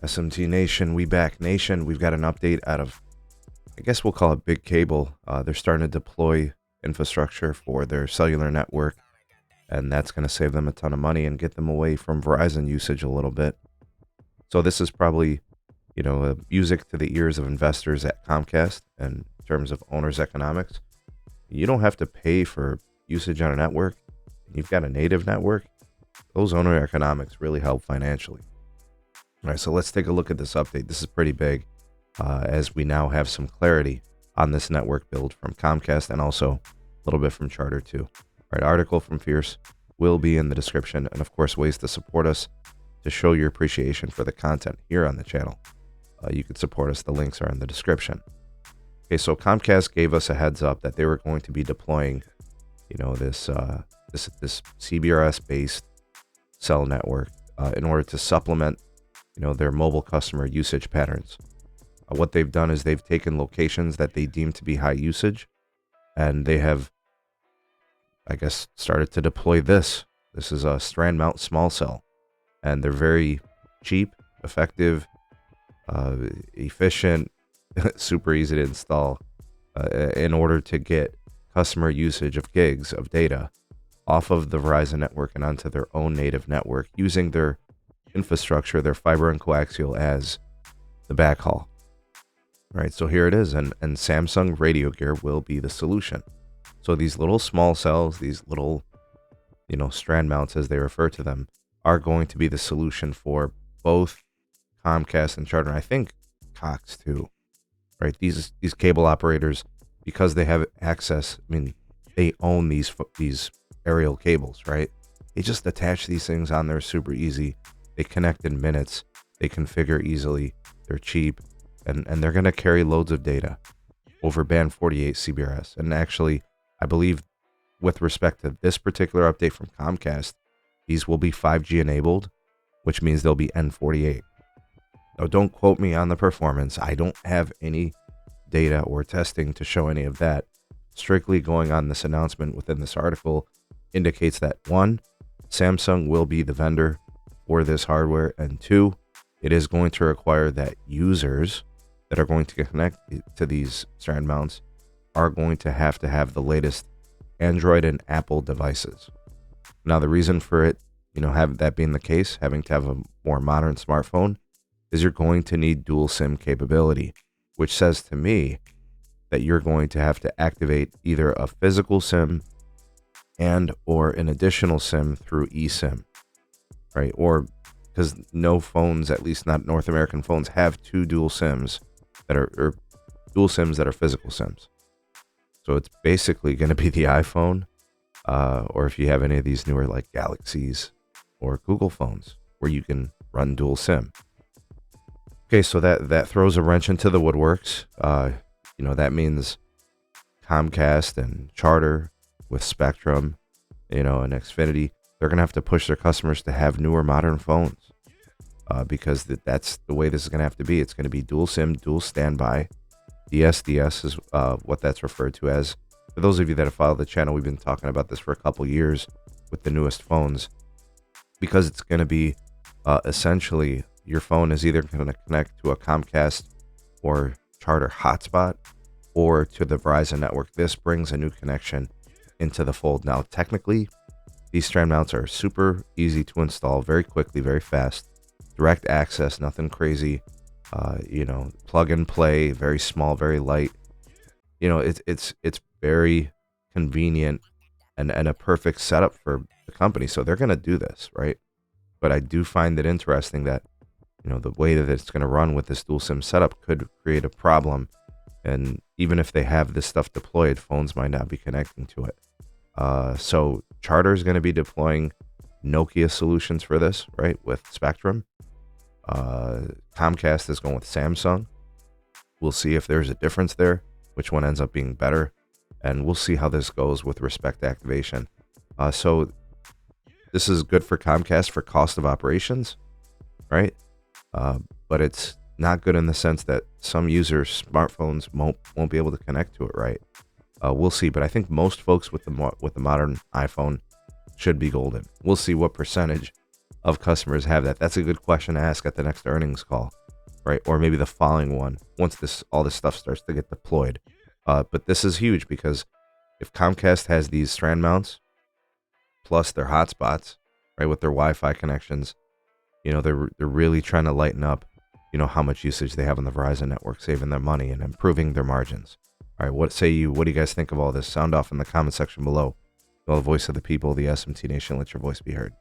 SMT Nation, we back nation. We've got an update out of, I guess we'll call it Big Cable. They're starting to deploy infrastructure for their cellular network, and that's going to save them a ton of money and get them away from Verizon usage a little bit. So this is probably, music to the ears of investors at Comcast in terms of owners' economics. You don't have to pay for usage on a network. You've got a native network. Those owner economics really help financially. All right, so let's take a look at this update. This is pretty big, as we now have some clarity on this network build from Comcast and also a little bit from Charter too. All right, article from Fierce will be in the description, and of course, ways to support us to show your appreciation for the content here on the channel. You could support us. The links are in the description. Okay, so Comcast gave us a heads up that they were going to be deploying, this CBRS based cell network in order to supplement, their mobile customer usage patterns. What they've done is they've taken locations that they deem to be high usage, and they have, I guess, started to deploy this. This is a Strand mount small cell, and they're very cheap, effective, efficient, super easy to install in order to get customer usage of gigs of data off of the Verizon network and onto their own native network using their infrastructure, their fiber and coaxial as the backhaul. Right, so here it is, and Samsung radio gear will be the solution. So these little small cells, these little, strand mounts as they refer to them, are going to be the solution for both Comcast and Charter, and I think Cox too. Right, these cable operators, because they have access, they own these aerial cables, right? They just attach these things on there super easy. They connect in minutes. They configure easily. They're cheap, and they're going to carry loads of data over band 48 CBRS. And actually, I believe with respect to this particular update from Comcast, these will be 5G enabled, which means they'll be N48. Now, don't quote me on the performance. I don't have any data or testing to show any of that. Strictly going on this announcement within this article indicates that 1, Samsung will be the vendor for this hardware, and 2, it is going to require that users that are going to connect to these strand mounts are going to have the latest Android and Apple devices. Now, the reason for it, have that being the case, having to have a more modern smartphone, is you're going to need dual SIM capability, which says to me that you're going to have to activate either a physical SIM and or an additional SIM through eSIM, right? Or because no phones, at least not North American phones, have two dual SIMs that are or dual SIMs that are physical SIMs. So it's basically going to be the iPhone, or if you have any of these newer like Galaxies or Google phones where you can run dual SIM. Okay, so that throws a wrench into the woodworks. That means Comcast and Charter with Spectrum, and Xfinity, they're going to have to push their customers to have newer modern phones because that's the way this is going to have to be. It's going to be dual SIM, dual standby. DSDS is what that's referred to as. For those of you that have followed the channel, we've been talking about this for a couple years with the newest phones, because it's going to be essentially your phone is either going to connect to a Comcast or Charter hotspot or to the Verizon network. This brings a new connection into the fold. Now, technically, these strand mounts are super easy to install, very quickly, very fast, direct access, nothing crazy. Plug and play, very small, very light. It's very convenient and a perfect setup for the company. So they're going to do this, right? But I do find it interesting that, the way that it's going to run with this dual SIM setup could create a problem. And even if they have this stuff deployed, phones might not be connecting to it. So Charter is going to be deploying Nokia solutions for this, right, with Spectrum. Comcast is going with Samsung. We'll see if there's a difference there, which one ends up being better. And we'll see how this goes with respect to activation. So this is good for Comcast for cost of operations, right? But it's not good in the sense that some users' smartphones won't be able to connect to it, right? We'll see, but I think most folks with the modern iPhone should be golden. We'll see what percentage of customers have that? That's a good question to ask at the next earnings call, right? Or maybe the following one once all this stuff starts to get deployed. But this is huge because if Comcast has these Strand mounts plus their hotspots, right, with their Wi-Fi connections, they're really trying to lighten up, how much usage they have on the Verizon network, saving them money and improving their margins. All right, what say you? What do you guys think of all this? Sound off in the comment section below. The voice of the people, the SMT Nation, let your voice be heard.